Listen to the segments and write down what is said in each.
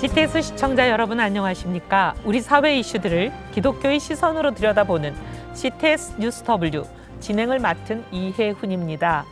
CTS 시청자 여러분 안녕하십니까? 우리 사회 이슈들을 기독교의 시선으로 들여다보는 CTS 뉴스 W 진행을 맡은 이혜훈입니다.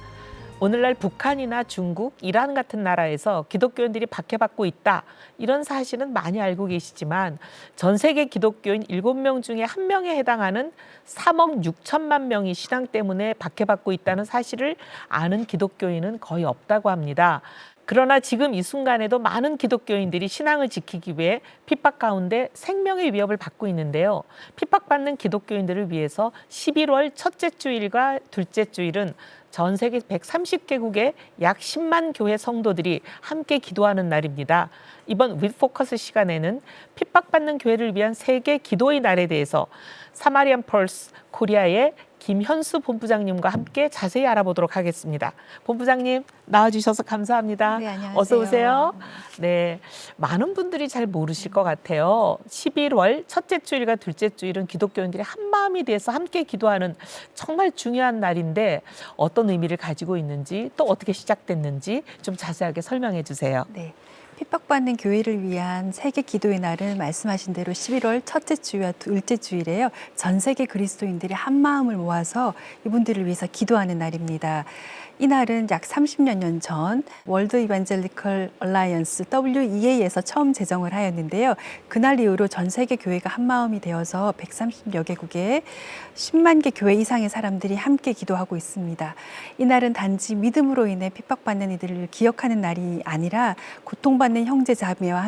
오늘날 북한이나 중국, 이란 같은 나라에서 기독교인들이 박해받고 있다. 이런 사실은 많이 알고 계시지만 전 세계 기독교인 7명 중에 1명에 해당하는 3억 6천만 명이 신앙 때문에 박해받고 있다는 사실을 아는 기독교인은 거의 없다고 합니다. 그러나 지금 이 순간에도 많은 기독교인들이 신앙을 지키기 위해 핍박 가운데 생명의 위협을 받고 있는데요. 핍박받는 기독교인들을 위해서 11월 첫째 주일과 둘째 주일은 전 세계 130개국의 약 10만 교회 성도들이 함께 기도하는 날입니다. 이번 윗포커스 시간에는 핍박받는 교회를 위한 세계 기도의 날에 대해서 사마리안 펄스 코리아의 김현수 본부장님과 함께 자세히 알아보도록 하겠습니다. 본부장님 나와주셔서 감사합니다. 네, 안녕하세요. 어서 오세요. 네, 많은 분들이 잘 모르실 것 같아요. 11월 첫째 주일과 둘째 주일은 기독교인들이 한 마음이 돼서 함께 기도하는 정말 중요한 날인데 어떤 의미를 가지고 있는지 또 어떻게 시작됐는지 좀 자세하게 설명해 주세요. 네. 핍박받는 교회를 위한 세계 기도의 날은 말씀하신 대로 11월 첫째 주일과 둘째 주일에요. 전 세계 그리스도인들이 한 마음을 모아서 이분들을 위해서 기도하는 날입니다. 이 날은 약 30여 년 전 월드 이반젤리컬 얼라이언스 WEA에서 처음 제정을 하였는데요. 그날 이후로 전 세계 교회가 한 마음이 되어서 130여 개국의 10만 개 교회 이상의 사람들이 함께 기도하고 있습니다. 이 날은 단지 믿음으로 인해 핍박받는 이들을 기억하는 날이 아니라 고통받는 형제 자매와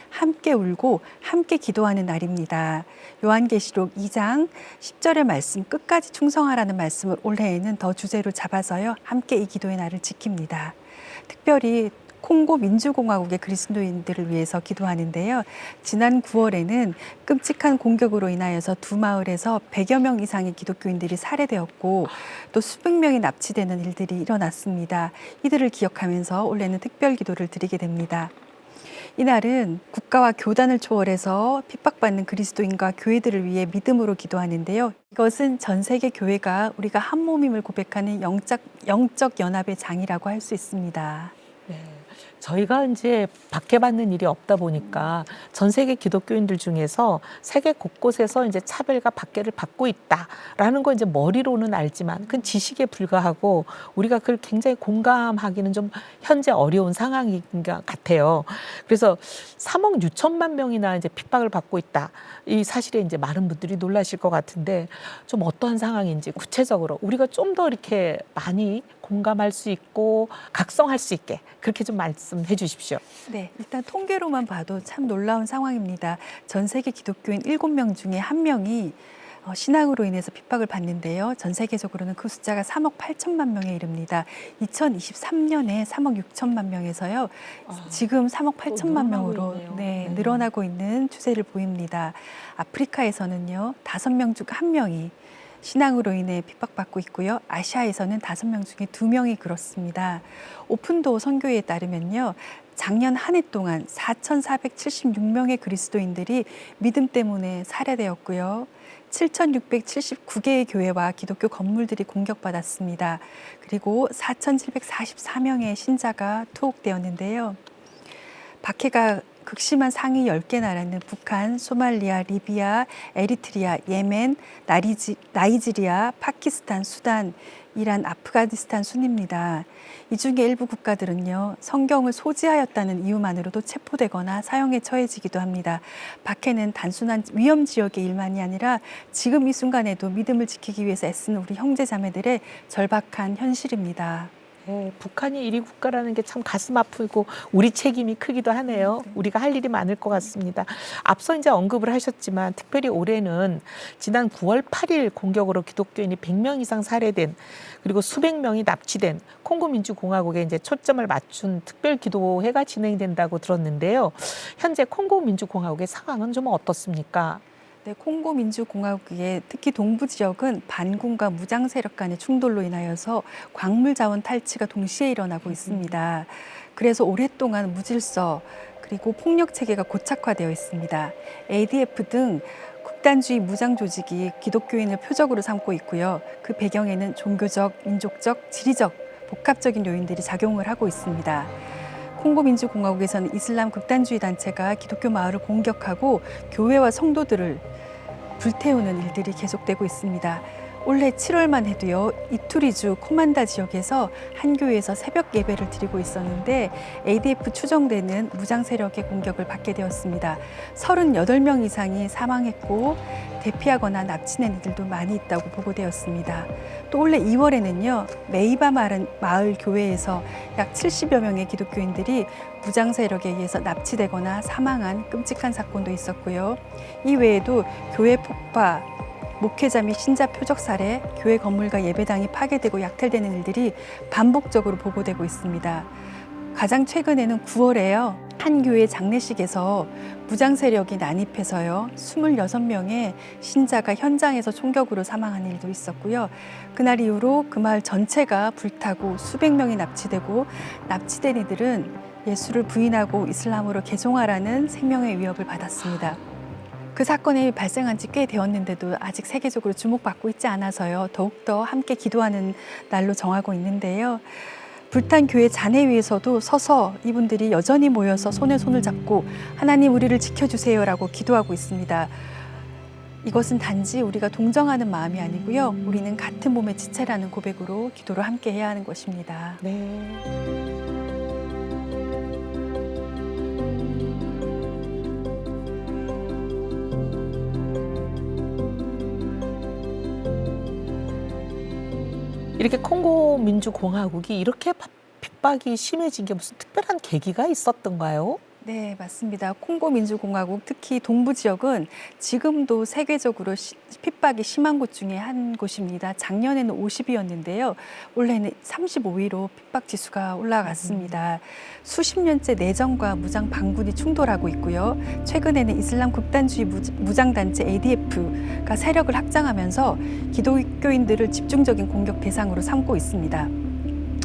함께 울고 함께 기도하는 날입니다. 요한계시록 2장 10절의 말씀 끝까지 충성하라는 말씀을 올해에는 더 주제로 잡아서요. 함께 이 기도의 날을 지킵니다. 특별히 콩고 민주공화국의 그리스도인들을 위해서 기도하는데요. 지난 9월에는 끔찍한 공격으로 인하여서 두 마을에서 100여 명 이상의 기독교인들이 살해되었고 또 수백 명이 납치되는 일들이 일어났습니다. 이들을 기억하면서 올해는 특별 기도를 드리게 됩니다. 이날은 국가와 교단을 초월해서 핍박받는 그리스도인과 교회들을 위해 믿음으로 기도하는데요. 이것은 전 세계 교회가 우리가 한 몸임을 고백하는 영적 연합의 장이라고 할 수 있습니다. 네. 저희가 이제 박해받는 일이 없다 보니까 전 세계 기독교인들 중에서 세계 곳곳에서 이제 차별과 박해를 받고 있다라는 거 이제 머리로는 알지만 그건 지식에 불과하고 우리가 그걸 굉장히 공감하기는 좀 현재 어려운 상황인 것 같아요. 그래서 3억 6천만 명이나 이제 핍박을 받고 있다. 이 사실에 이제 많은 분들이 놀라실 것 같은데 좀 어떠한 상황인지 구체적으로 우리가 좀 더 이렇게 많이 공감할 수 있고 각성할 수 있게 그렇게 좀 말씀해 주십시오. 네, 일단 통계로만 봐도 참 놀라운 상황입니다. 전 세계 기독교인 7명 중에 1명이 신앙으로 인해서 핍박을 받는데요. 전 세계적으로는 그 숫자가 3억 8천만 명에 이릅니다. 2023년에 3억 6천만 명에서요. 지금 3억 8천만 명으로 늘어나고 있는 추세를 보입니다. 아프리카에서는요. 5명 중 1명이 신앙으로 인해 핍박받고 있고요. 아시아에서는 5명 중에 2명이 그렇습니다. 오픈도어 선교회에 따르면요. 작년 한 해 동안 4,476명의 그리스도인들이 믿음 때문에 살해되었고요. 7,679개의 교회와 기독교 건물들이 공격받았습니다. 그리고 4,744명의 신자가 투옥되었는데요. 박해가 극심한 상위 10개 나라는 북한, 소말리아, 리비아, 에리트리아, 예멘, 나이지리아, 파키스탄, 수단, 이란, 아프가니스탄 순입니다. 이 중에 일부 국가들은요, 성경을 소지하였다는 이유만으로도 체포되거나 사형에 처해지기도 합니다. 박해는 단순한 위험 지역의 일만이 아니라 지금 이 순간에도 믿음을 지키기 위해서 애쓰는 우리 형제 자매들의 절박한 현실입니다. 네, 북한이 1위 국가라는 게 참 가슴 아프고 우리 책임이 크기도 하네요. 우리가 할 일이 많을 것 같습니다. 앞서 이제 언급을 하셨지만 특별히 올해는 지난 9월 8일 공격으로 기독교인이 100명 이상 살해된 그리고 수백 명이 납치된 콩고 민주공화국에 이제 초점을 맞춘 특별 기도회가 진행된다고 들었는데요. 현재 콩고 민주공화국의 상황은 좀 어떻습니까? 네, 콩고 민주공화국의 특히 동부 지역은 반군과 무장 세력 간의 충돌로 인하여서 광물 자원 탈취가 동시에 일어나고 있습니다. 그래서 오랫동안 무질서 그리고 폭력 체계가 고착화되어 있습니다. ADF 등 극단주의 무장 조직이 기독교인을 표적으로 삼고 있고요. 그 배경에는 종교적, 민족적, 지리적, 복합적인 요인들이 작용을 하고 있습니다. 콩고 민주공화국에서는 이슬람 극단주의 단체가 기독교 마을을 공격하고 교회와 성도들을 불태우는 일들이 계속되고 있습니다. 올해 7월만 해도요, 이투리주 코만다 지역에서 한 교회에서 새벽 예배를 드리고 있었는데 ADF 추정되는 무장 세력의 공격을 받게 되었습니다. 38명 이상이 사망했고 대피하거나 납치된 이들도 많이 있다고 보고되었습니다. 또 올해 2월에는요, 메이바 마을 교회에서 약 70여 명의 기독교인들이 무장 세력에 의해서 납치되거나 사망한 끔찍한 사건도 있었고요. 이 외에도 교회 폭파, 목회자 및 신자 표적 살해, 교회 건물과 예배당이 파괴되고 약탈되는 일들이 반복적으로 보고되고 있습니다. 가장 최근에는 9월에요. 한 교회 장례식에서 무장 세력이 난입해서요. 26명의 신자가 현장에서 총격으로 사망한 일도 있었고요. 그날 이후로 그 마을 전체가 불타고 수백 명이 납치되고 납치된 이들은 예수를 부인하고 이슬람으로 개종하라는 생명의 위협을 받았습니다. 그 사건이 발생한 지 꽤 되었는데도 아직 세계적으로 주목받고 있지 않아서요. 더욱더 함께 기도하는 날로 정하고 있는데요. 불탄 교회 잔해 위에서도 서서 이분들이 여전히 모여서 손에 손을 잡고 하나님 우리를 지켜주세요라고 기도하고 있습니다. 이것은 단지 우리가 동정하는 마음이 아니고요. 우리는 같은 몸의 지체라는 고백으로 기도를 함께 해야 하는 것입니다. 네. 이렇게 콩고 민주공화국이 이렇게 핍박이 심해진 게 무슨 특별한 계기가 있었던가요? 네, 맞습니다. 콩고 민주공화국, 특히 동부 지역은 지금도 세계적으로 핍박이 심한 곳 중에 한 곳입니다. 작년에는 50위였는데요. 올해는 35위로 핍박 지수가 올라갔습니다. 수십 년째 내전과 무장 반군이 충돌하고 있고요. 최근에는 이슬람 극단주의 무장단체 ADF가 세력을 확장하면서 기독교인들을 집중적인 공격 대상으로 삼고 있습니다.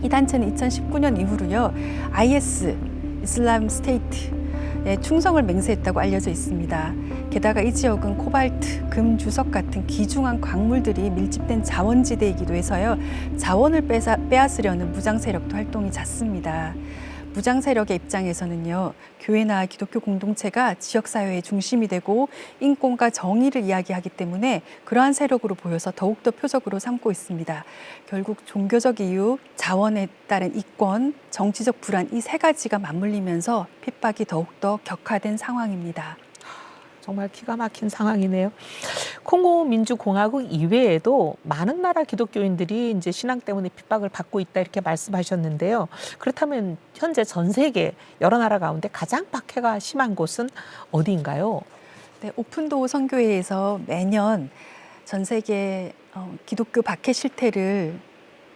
이 단체는 2019년 이후로요, IS 이슬람 스테이트에 충성을 맹세했다고 알려져 있습니다. 게다가 이 지역은 코발트, 금, 주석 같은 귀중한 광물들이 밀집된 자원지대이기도 해서요. 자원을 빼앗으려는 무장 세력도 활동이 잦습니다. 무장 세력의 입장에서는요, 교회나 기독교 공동체가 지역사회의 중심이 되고 인권과 정의를 이야기하기 때문에 그러한 세력으로 보여서 더욱더 표적으로 삼고 있습니다. 결국 종교적 이유, 자원에 따른 이권, 정치적 불안 이 세 가지가 맞물리면서 핍박이 더욱더 격화된 상황입니다. 정말 기가 막힌 상황이네요. 콩고 민주공화국 이외에도 많은 나라 기독교인들이 이제 신앙 때문에 핍박을 받고 있다 이렇게 말씀하셨는데요. 그렇다면 현재 전 세계 여러 나라 가운데 가장 박해가 심한 곳은 어디인가요? 네, 오픈도어 선교회에서 매년 전 세계 기독교 박해 실태를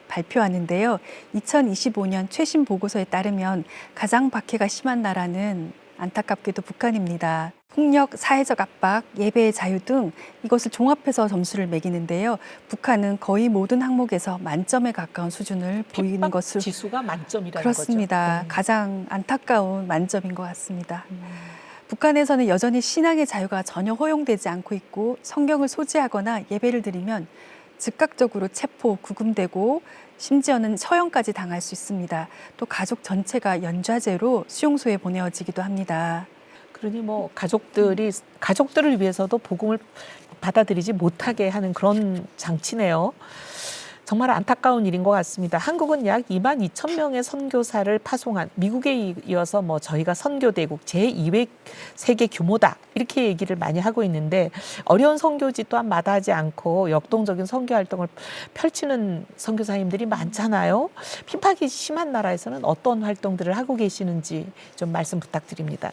발표하는데요. 2025년 최신 보고서에 따르면 가장 박해가 심한 나라는 안타깝게도 북한입니다. 폭력, 사회적 압박, 예배의 자유 등 이것을 종합해서 점수를 매기는데요. 북한은 거의 모든 항목에서 만점에 가까운 수준을 보이는 것으로 지수가 만점이라는 그렇습니다. 거죠. 가장 안타까운 만점인 것 같습니다. 북한에서는 여전히 신앙의 자유가 전혀 허용되지 않고 있고 성경을 소지하거나 예배를 드리면 즉각적으로 체포, 구금되고 심지어는 처형까지 당할 수 있습니다. 또 가족 전체가 연좌제로 수용소에 보내어지기도 합니다. 그러니 뭐 가족들을 위해서도 복음을 받아들이지 못하게 하는 그런 장치네요. 정말 안타까운 일인 것 같습니다. 한국은 약 22,000명의 선교사를 파송한 미국에 이어서 뭐 저희가 선교대국 제2의 세계 규모다 이렇게 얘기를 많이 하고 있는데 어려운 선교지 또한 마다하지 않고 역동적인 선교 활동을 펼치는 선교사님들이 많잖아요. 핍박이 심한 나라에서는 어떤 활동들을 하고 계시는지 좀 말씀 부탁드립니다.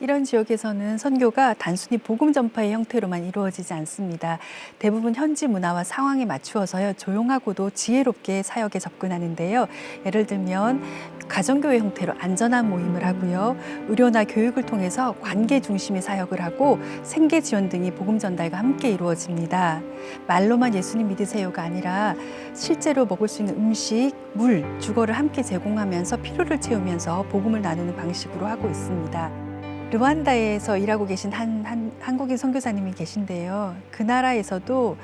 이런 지역에서는 선교가 단순히 복음 전파의 형태로만 이루어지지 않습니다. 대부분 현지 문화와 상황에 맞추어서요, 조용하고도 지혜롭게 사역에 접근하는데요. 예를 들면 가정교회 형태로 안전한 모임을 하고요, 의료나 교육을 통해서 관계 중심의 사역을 하고 생계 지원 등이 복음 전달과 함께 이루어집니다. 말로만 예수님 믿으세요가 아니라 실제로 먹을 수 있는 음식, 물, 주거를 함께 제공하면서 필요를 채우면서 복음을 나누는 방식으로 하고 있습니다. 르완다에서 일하고 계신 한국인 선교사님이 계신데요. 그 나라에서도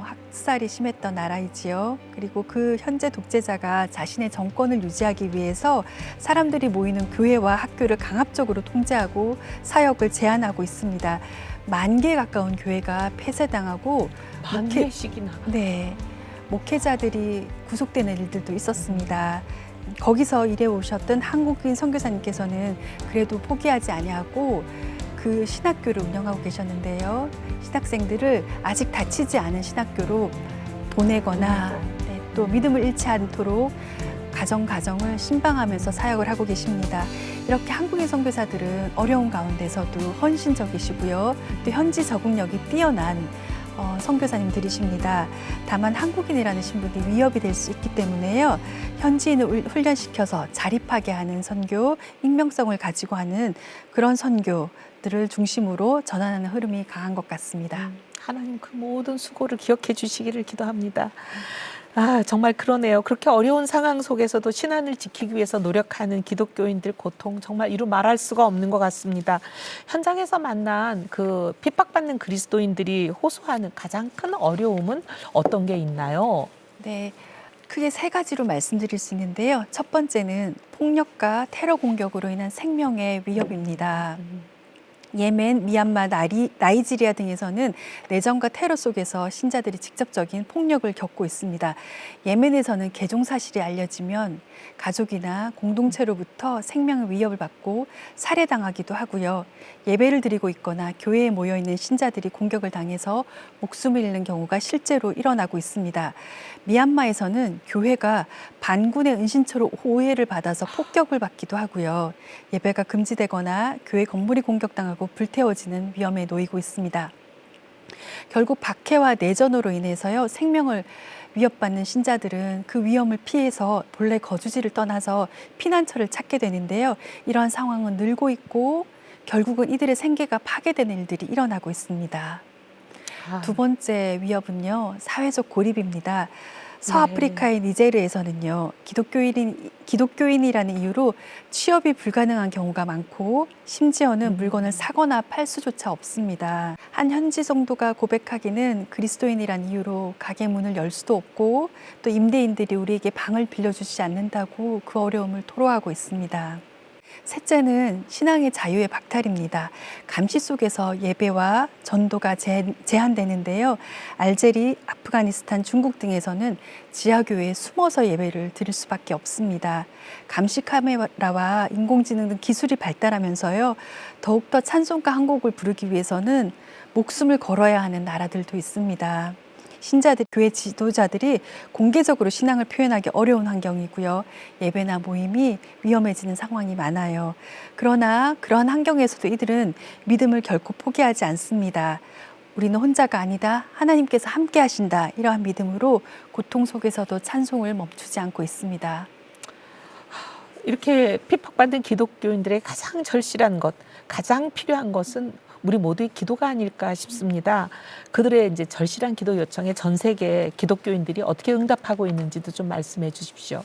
학살이 심했던 나라이지요. 그리고 그 현재 독재자가 자신의 정권을 유지하기 위해서 사람들이 모이는 교회와 학교를 강압적으로 통제하고 사역을 제한하고 있습니다. 10,000개 가까운 교회가 폐쇄당하고 만 개씩이나. 네, 목회자들이 구속되는 일들도 있었습니다. 거기서 일해 오셨던 한국인 선교사님께서는 그래도 포기하지 아니하고 그 신학교를 운영하고 계셨는데요. 신학생들을 아직 다치지 않은 신학교로 보내거나 또 믿음을 잃지 않도록 가정을 신방하면서 사역을 하고 계십니다. 이렇게 한국인 선교사들은 어려운 가운데서도 헌신적이시고요. 또 현지 적응력이 뛰어난 선교사님들이십니다. 다만 한국인이라는 신분이 위협이 될 수 있기 때문에요. 현지인을 훈련시켜서 자립하게 하는 선교, 익명성을 가지고 하는 그런 선교들을 중심으로 전환하는 흐름이 강한 것 같습니다. 하나님 그 모든 수고를 기억해 주시기를 기도합니다. 아, 정말 그러네요. 그렇게 어려운 상황 속에서도 신앙을 지키기 위해서 노력하는 기독교인들 고통 정말 이루 말할 수가 없는 것 같습니다. 현장에서 만난 그 핍박받는 그리스도인들이 호소하는 가장 큰 어려움은 어떤 게 있나요? 네, 크게 3가지로 말씀드릴 수 있는데요. 첫 번째는 폭력과 테러 공격으로 인한 생명의 위협입니다. 예멘, 미얀마, 나이지리아 등에서는 내전과 테러 속에서 신자들이 직접적인 폭력을 겪고 있습니다. 예멘에서는 개종 사실이 알려지면 가족이나 공동체로부터 생명의 위협을 받고 살해당하기도 하고요. 예배를 드리고 있거나 교회에 모여 있는 신자들이 공격을 당해서 목숨을 잃는 경우가 실제로 일어나고 있습니다. 미얀마에서는 교회가 반군의 은신처로 오해를 받아서 폭격을 받기도 하고요. 예배가 금지되거나 교회 건물이 공격당하고 불태워지는 위험에 놓이고 있습니다. 결국 박해와 내전으로 인해서요, 생명을 위협받는 신자들은 그 위험을 피해서 본래 거주지를 떠나서 피난처를 찾게 되는데요. 이러한 상황은 늘고 있고 결국은 이들의 생계가 파괴되는 일들이 일어나고 있습니다. 두 번째 위협은요, 사회적 고립입니다. 서아프리카의 니제르에서는요, 기독교인이라는 이유로 취업이 불가능한 경우가 많고 심지어는 물건을 사거나 팔 수조차 없습니다. 한 현지 성도가 고백하기는 그리스도인이라는 이유로 가게 문을 열 수도 없고 또 임대인들이 우리에게 방을 빌려주지 않는다고 그 어려움을 토로하고 있습니다. 셋째는 신앙의 자유의 박탈입니다. 감시 속에서 예배와 전도가 제한되는데요. 알제리, 아프가니스탄, 중국 등에서는 지하교회에 숨어서 예배를 드릴 수밖에 없습니다. 감시 카메라와 인공지능 등 기술이 발달하면서요. 더욱더 찬송가 한 곡을 부르기 위해서는 목숨을 걸어야 하는 나라들도 있습니다. 신자들, 교회 지도자들이 공개적으로 신앙을 표현하기 어려운 환경이고요. 예배나 모임이 위험해지는 상황이 많아요. 그러나 그러한 환경에서도 이들은 믿음을 결코 포기하지 않습니다. 우리는 혼자가 아니다. 하나님께서 함께 하신다. 이러한 믿음으로 고통 속에서도 찬송을 멈추지 않고 있습니다. 이렇게 핍박받는 기독교인들의 가장 절실한 것, 가장 필요한 것은 우리 모두의 기도가 아닐까 싶습니다. 그들의 이제 절실한 기도 요청에 전 세계 기독교인들이 어떻게 응답하고 있는지도 좀 말씀해 주십시오.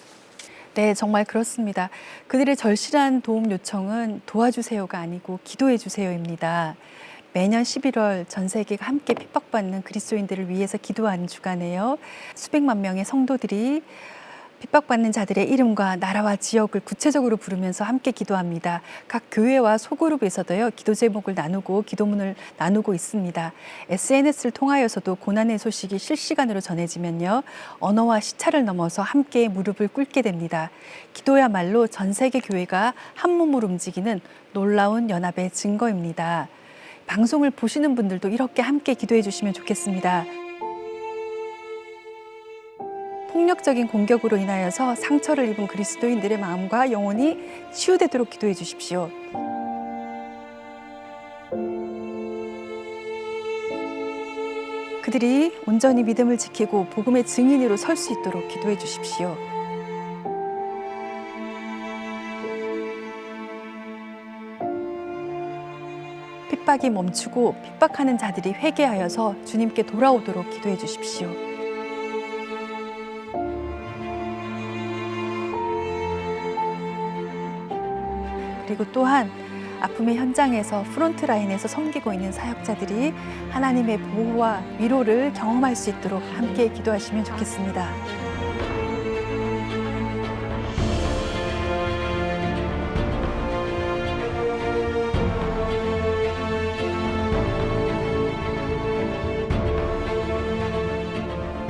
네, 정말 그렇습니다. 그들의 절실한 도움 요청은 도와주세요가 아니고 기도해 주세요입니다. 매년 11월 전 세계가 함께 핍박받는 그리스도인들을 위해서 기도하는 주간에요. 수백만 명의 성도들이 핍박받는 자들의 이름과 나라와 지역을 구체적으로 부르면서 함께 기도합니다. 각 교회와 소그룹에서도요, 기도 제목을 나누고 기도문을 나누고 있습니다. SNS를 통하여서도 고난의 소식이 실시간으로 전해지면요, 언어와 시차를 넘어서 함께 무릎을 꿇게 됩니다. 기도야말로 전 세계 교회가 한 몸으로 움직이는 놀라운 연합의 증거입니다. 방송을 보시는 분들도 이렇게 함께 기도해 주시면 좋겠습니다. 폭력적인 공격으로 인하여서 상처를 입은 그리스도인들의 마음과 영혼이 치유되도록 기도해 주십시오. 그들이 온전히 믿음을 지키고 복음의 증인으로 설 수 있도록 기도해 주십시오. 핍박이 멈추고 핍박하는 자들이 회개하여서 주님께 돌아오도록 기도해 주십시오. 그리고 또한 아픔의 현장에서 프론트라인에서 섬기고 있는 사역자들이 하나님의 보호와 위로를 경험할 수 있도록 함께 기도하시면 좋겠습니다.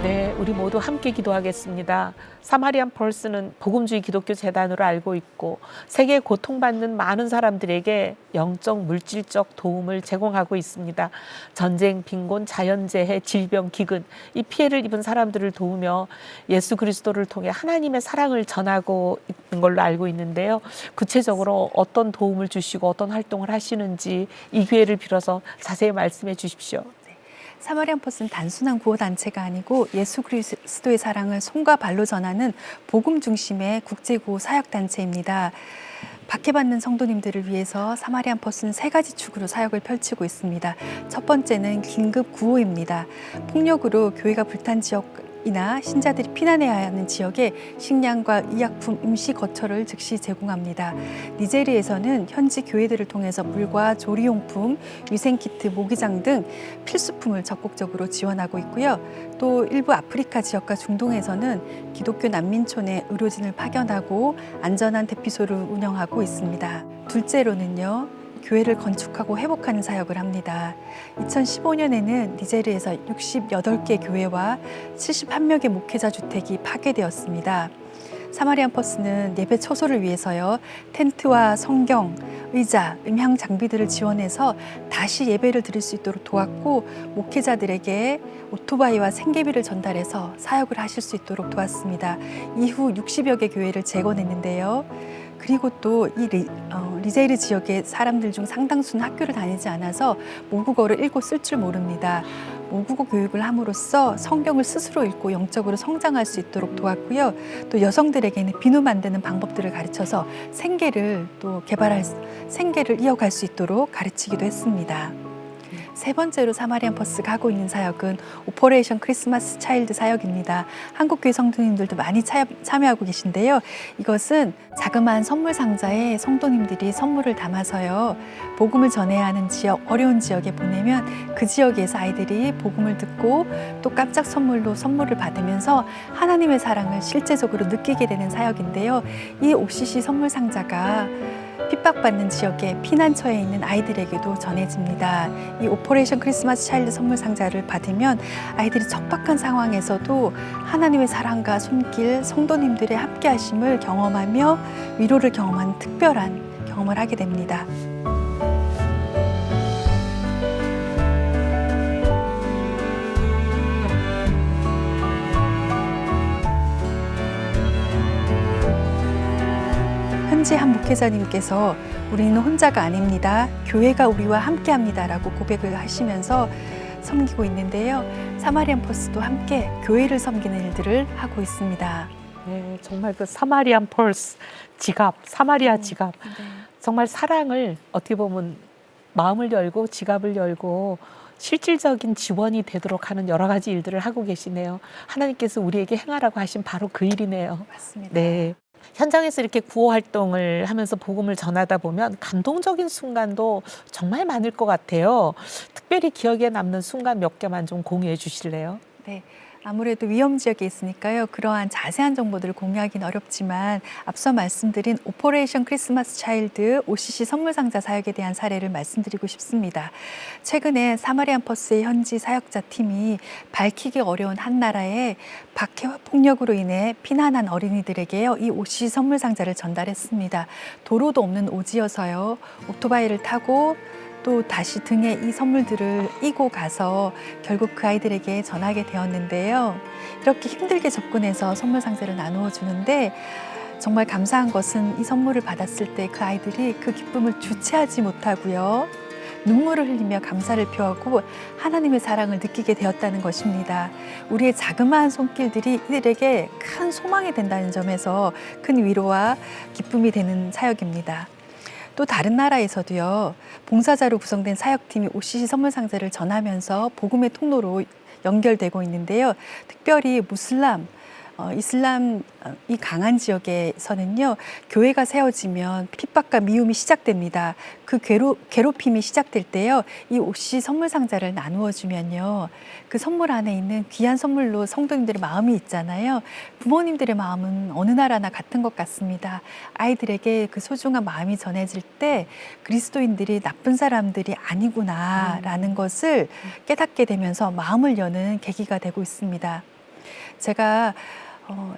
네, 우리 모두 함께 기도하겠습니다. 사마리안 펄스는 복음주의 기독교 재단으로 알고 있고 세계에 고통받는 많은 사람들에게 영적, 물질적 도움을 제공하고 있습니다. 전쟁, 빈곤, 자연재해, 질병, 기근, 이 피해를 입은 사람들을 도우며 예수 그리스도를 통해 하나님의 사랑을 전하고 있는 걸로 알고 있는데요. 구체적으로 어떤 도움을 주시고 어떤 활동을 하시는지 이 기회를 빌어서 자세히 말씀해 주십시오. 사마리안 펄스는 단순한 구호단체가 아니고 예수 그리스도의 사랑을 손과 발로 전하는 복음 중심의 국제구호 사역단체입니다. 박해받는 성도님들을 위해서 사마리안 펄스는 3가지 축으로 사역을 펼치고 있습니다. 첫 번째는 긴급 구호입니다. 폭력으로 교회가 불탄 지역이나 신자들이 피난해야 하는 지역에 식량과 의약품, 임시 거처를 즉시 제공합니다. 니제리에서는 현지 교회들을 통해서 물과 조리용품, 위생키트, 모기장 등 필수품을 적극적으로 지원하고 있고요. 또 일부 아프리카 지역과 중동에서는 기독교 난민촌에 의료진을 파견하고 안전한 대피소를 운영하고 있습니다. 둘째로는요, 교회를 건축하고 회복하는 사역을 합니다. 2015년에는 니제리에서 68개 교회와 71명의 목회자 주택이 파괴되었습니다. 사마리안 펄스는 예배 처소를 위해서요, 텐트와 성경, 의자, 음향 장비들을 지원해서 다시 예배를 드릴 수 있도록 도왔고, 목회자들에게 오토바이와 생계비를 전달해서 사역을 하실 수 있도록 도왔습니다. 이후 60여 개 교회를 재건했는데요. 그리고 또 이 리제이르 지역의 사람들 중 상당수는 학교를 다니지 않아서 모국어를 읽고 쓸 줄 모릅니다. 모국어 교육을 함으로써 성경을 스스로 읽고 영적으로 성장할 수 있도록 도왔고요. 또 여성들에게는 비누 만드는 방법들을 가르쳐서 생계를 이어갈 수 있도록 가르치기도 했습니다. 세 번째로 사마리안 펄스가 하고 있는 사역은 오퍼레이션 크리스마스 차일드 사역입니다. 한국교회 성도님들도 많이 참여하고 계신데요. 이것은 자그마한 선물 상자에 성도님들이 선물을 담아서요, 복음을 전해야 하는 지역, 어려운 지역에 보내면 그 지역에서 아이들이 복음을 듣고 또 깜짝 선물로 선물을 받으면서 하나님의 사랑을 실제적으로 느끼게 되는 사역인데요. 이 OCC 선물 상자가 핍박받는 지역에 피난처에 있는 아이들에게도 전해집니다. 이 오퍼레이션 크리스마스 차일드 선물 상자를 받으면 아이들이 척박한 상황에서도 하나님의 사랑과 손길, 성도님들의 함께하심을 경험하며 위로를 경험하는 특별한 경험을 하게 됩니다. 현지 한 목회자님께서 우리는 혼자가 아닙니다. 교회가 우리와 함께합니다라고 고백을 하시면서 섬기고 있는데요. 사마리안 펄스도 함께 교회를 섬기는 일들을 하고 있습니다. 네, 정말 그 사마리안 펄스 지갑, 사마리아 지갑, 정말 사랑을 어떻게 보면 마음을 열고 지갑을 열고 실질적인 지원이 되도록 하는 여러 가지 일들을 하고 계시네요. 하나님께서 우리에게 행하라고 하신 바로 그 일이네요. 맞습니다. 네. 현장에서 이렇게 구호 활동을 하면서 복음을 전하다 보면 감동적인 순간도 정말 많을 것 같아요. 특별히 기억에 남는 순간 몇 개만 좀 공유해 주실래요? 네. 아무래도 위험 지역에 있으니까요. 그러한 자세한 정보들을 공유하기는 어렵지만 앞서 말씀드린 오퍼레이션 크리스마스 차일드 OCC 선물 상자 사역에 대한 사례를 말씀드리고 싶습니다. 최근에 사마리안 펄스의 현지 사역자 팀이 밝히기 어려운 한 나라의 박해와 폭력으로 인해 피난한 어린이들에게요, 이 OCC 선물 상자를 전달했습니다. 도로도 없는 오지여서요, 오토바이를 타고 또 다시 등에 이 선물들을 이고 가서 결국 그 아이들에게 전하게 되었는데요. 이렇게 힘들게 접근해서 선물 상자를 나누어 주는데 정말 감사한 것은 이 선물을 받았을 때 그 아이들이 그 기쁨을 주체하지 못하고요, 눈물을 흘리며 감사를 표하고 하나님의 사랑을 느끼게 되었다는 것입니다. 우리의 자그마한 손길들이 이들에게 큰 소망이 된다는 점에서 큰 위로와 기쁨이 되는 사역입니다. 또 다른 나라에서도요, 봉사자로 구성된 사역팀이 OCC 선물 상자를 전하면서 복음의 통로로 연결되고 있는데요. 특별히 무슬람 이슬람이 강한 지역에서는요, 교회가 세워지면 핍박과 미움이 시작됩니다. 그 괴롭힘이 시작될 때요, 이 옥시 선물 상자를 나누어 주면요, 그 선물 안에 있는 귀한 선물로 성도님들의 마음이 있잖아요. 부모님들의 마음은 어느 나라나 같은 것 같습니다. 아이들에게 그 소중한 마음이 전해질 때 그리스도인들이 나쁜 사람들이 아니구나라는 것을 깨닫게 되면서 마음을 여는 계기가 되고 있습니다. 제가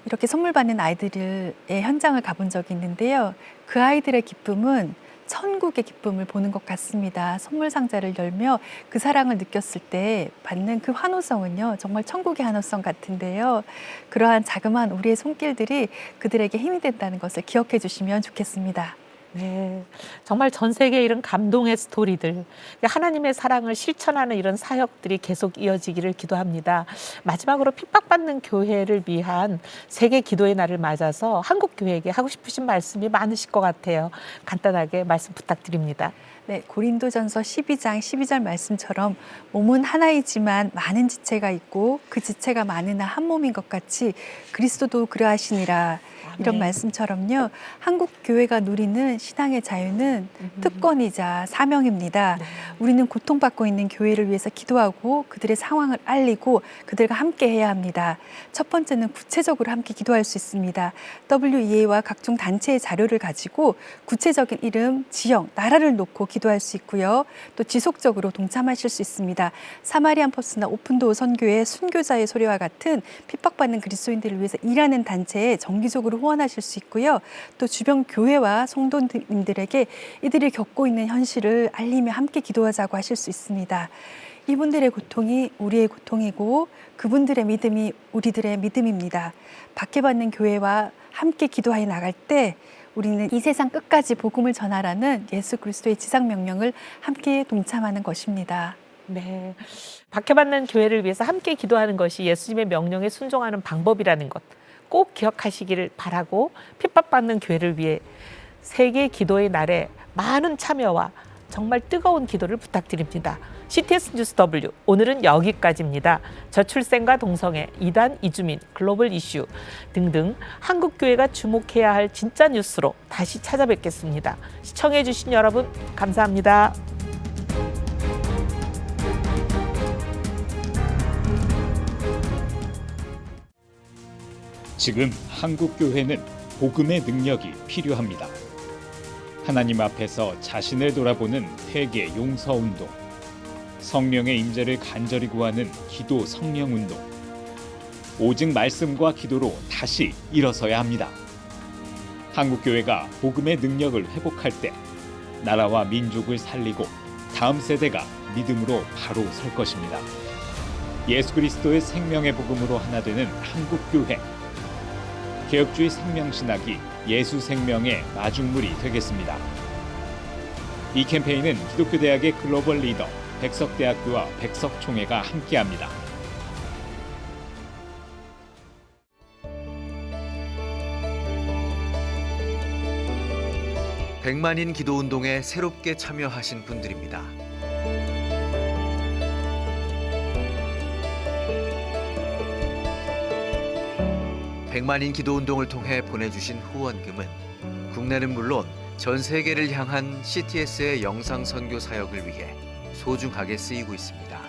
이렇게 선물 받는 아이들의 현장을 가본 적이 있는데요. 그 아이들의 기쁨은 천국의 기쁨을 보는 것 같습니다. 선물 상자를 열며 그 사랑을 느꼈을 때 받는 그 환호성은요, 정말 천국의 환호성 같은데요. 그러한 자그마한 우리의 손길들이 그들에게 힘이 된다는 것을 기억해 주시면 좋겠습니다. 네, 정말 전 세계에 이런 감동의 스토리들, 하나님의 사랑을 실천하는 이런 사역들이 계속 이어지기를 기도합니다. 마지막으로 핍박받는 교회를 위한 세계 기도의 날을 맞아서 한국 교회에게 하고 싶으신 말씀이 많으실 것 같아요. 간단하게 말씀 부탁드립니다. 네, 고린도전서 12장 12절 말씀처럼 몸은 하나이지만 많은 지체가 있고 그 지체가 많으나 한 몸인 것 같이 그리스도도 그러하시니라. 이런 말씀처럼요, 한국 교회가 누리는 신앙의 자유는 특권이자 사명입니다. 우리는 고통받고 있는 교회를 위해서 기도하고 그들의 상황을 알리고 그들과 함께 해야 합니다. 첫 번째는 구체적으로 함께 기도할 수 있습니다. WEA와 각종 단체의 자료를 가지고 구체적인 이름, 지역, 나라를 놓고 기도할 수 있고요. 또 지속적으로 동참하실 수 있습니다. 사마리안 퍼스나 오픈도어 선교회, 순교자의 소리와 같은 핍박받는 그리스도인들을 위해서 일하는 단체에 정기적으로 후원하실 수 있고요. 또 주변 교회와 성도님들에게 이들이 겪고 있는 현실을 알리며 함께 기도하자고 하실 수 있습니다. 이분들의 고통이 우리의 고통이고 그분들의 믿음이 우리들의 믿음입니다. 박해받는 교회와 함께 기도하여 나갈 때 우리는 이 세상 끝까지 복음을 전하라는 예수 그리스도의 지상 명령을 함께 동참하는 것입니다. 네, 박해받는 교회를 위해서 함께 기도하는 것이 예수님의 명령에 순종하는 방법이라는 것 꼭 기억하시기를 바라고, 핍박받는 교회를 위해 세계 기도의 날에 많은 참여와 정말 뜨거운 기도를 부탁드립니다. CTS 뉴스 W, 오늘은 여기까지입니다. 저출생과 동성애, 이단 이주민, 글로벌 이슈 등등 한국 교회가 주목해야 할 진짜 뉴스로 다시 찾아뵙겠습니다. 시청해 주신 여러분 감사합니다. 지금 한국 교회는 복음의 능력이 필요합니다. 하나님 앞에서 자신을 돌아보는 회개 용서 운동, 성령의 임재를 간절히 구하는 기도 성령 운동, 오직 말씀과 기도로 다시 일어서야 합니다. 한국 교회가 복음의 능력을 회복할 때 나라와 민족을 살리고 다음 세대가 믿음으로 바로 설 것입니다. 예수 그리스도의 생명의 복음으로 하나 되는 한국 교회. 개혁주의 생명신학이 예수 생명의 마중물이 되겠습니다. 이 캠페인은 기독교대학의 글로벌 리더 백석대학교와 백석총회가 함께합니다. 백만인 기도운동에 새롭게 참여하신 분들입니다. 백만인 기도운동을 통해 보내주신 후원금은 국내는 물론 전 세계를 향한 CTS의 영상 선교 사역을 위해 소중하게 쓰이고 있습니다.